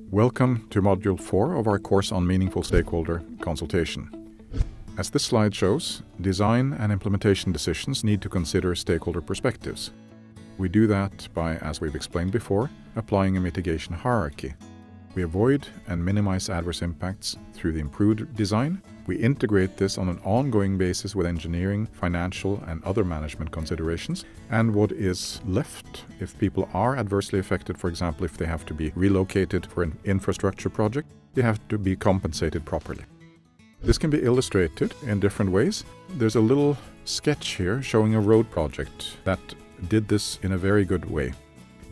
Welcome to Module 4 of our course on meaningful stakeholder consultation. As this slide shows, design and implementation decisions need to consider stakeholder perspectives. We do that by, as we've explained before, applying a mitigation hierarchy. We avoid and minimize adverse impacts through the improved design. We integrate this on an ongoing basis with engineering, financial and other management considerations. And what is left if people are adversely affected, for example, if they have to be relocated for an infrastructure project, they have to be compensated properly. This can be illustrated in different ways. There's a little sketch here showing a road project that did this in a very good way.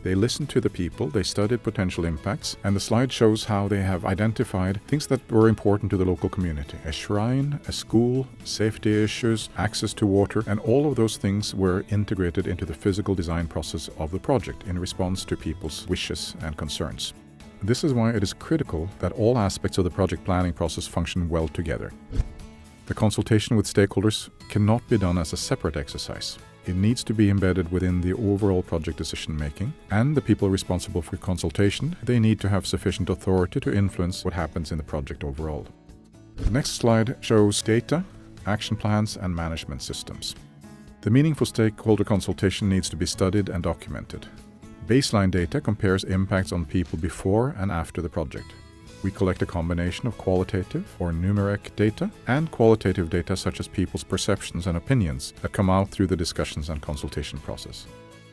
They listened to the people, they studied potential impacts, and the slide shows how they have identified things that were important to the local community. A shrine, a school, safety issues, access to water, and all of those things were integrated into the physical design process of the project in response to people's wishes and concerns. This is why it is critical that all aspects of the project planning process function well together. The consultation with stakeholders cannot be done as a separate exercise. It needs to be embedded within the overall project decision-making, and the people responsible for consultation, they need to have sufficient authority to influence what happens in the project overall. The next slide shows data, action plans, and management systems. The meaningful stakeholder consultation needs to be studied and documented. Baseline data compares impacts on people before and after the project. We collect a combination of qualitative or numeric data and qualitative data such as people's perceptions and opinions that come out through the discussions and consultation process.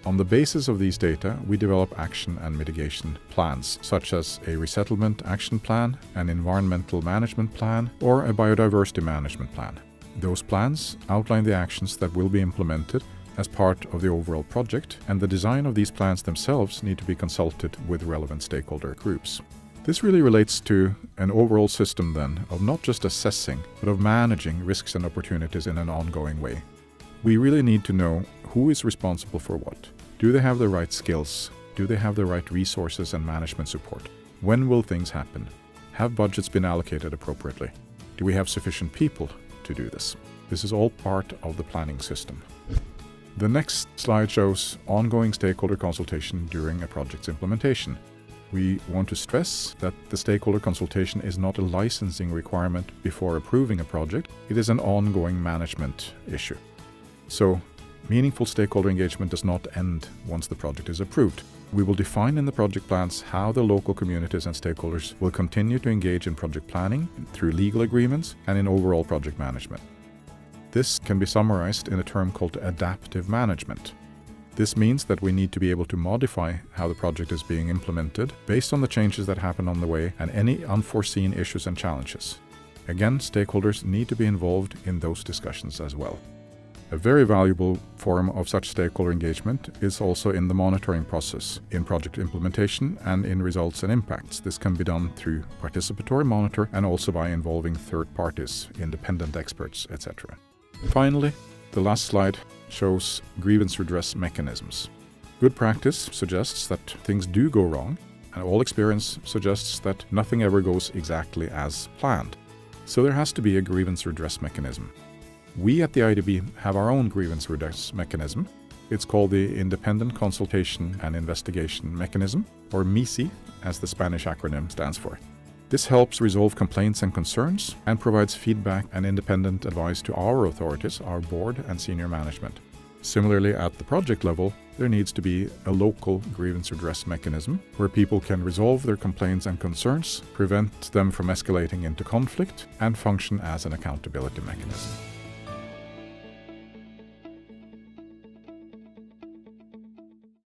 On the basis of these data, we develop action and mitigation plans, such as a resettlement action plan, an environmental management plan, or a biodiversity management plan. Those plans outline the actions that will be implemented as part of the overall project, and the design of these plans themselves need to be consulted with relevant stakeholder groups. This really relates to an overall system then of not just assessing, but of managing risks and opportunities in an ongoing way. We really need to know who is responsible for what. Do they have the right skills? Do they have the right resources and management support? When will things happen? Have budgets been allocated appropriately? Do we have sufficient people to do this? This is all part of the planning system. The next slide shows ongoing stakeholder consultation during a project's implementation. We want to stress that the stakeholder consultation is not a licensing requirement before approving a project. It is an ongoing management issue. So, meaningful stakeholder engagement does not end once the project is approved. We will define in the project plans how the local communities and stakeholders will continue to engage in project planning through legal agreements and in overall project management. This can be summarized in a term called adaptive management. This means that we need to be able to modify how the project is being implemented based on the changes that happen on the way and any unforeseen issues and challenges. Again, stakeholders need to be involved in those discussions as well. A very valuable form of such stakeholder engagement is also in the monitoring process, in project implementation and in results and impacts. This can be done through participatory monitor and also by involving third parties, independent experts, etc. Finally, the last slide shows grievance redress mechanisms. Good practice suggests that things do go wrong, and all experience suggests that nothing ever goes exactly as planned. So there has to be a grievance redress mechanism. We at the IDB have our own grievance redress mechanism. It's called the Independent Consultation and Investigation Mechanism, or MICI, as the Spanish acronym stands for. This helps resolve complaints and concerns and provides feedback and independent advice to our authorities, our board and senior management. Similarly, at the project level, there needs to be a local grievance redress mechanism where people can resolve their complaints and concerns, prevent them from escalating into conflict, and function as an accountability mechanism.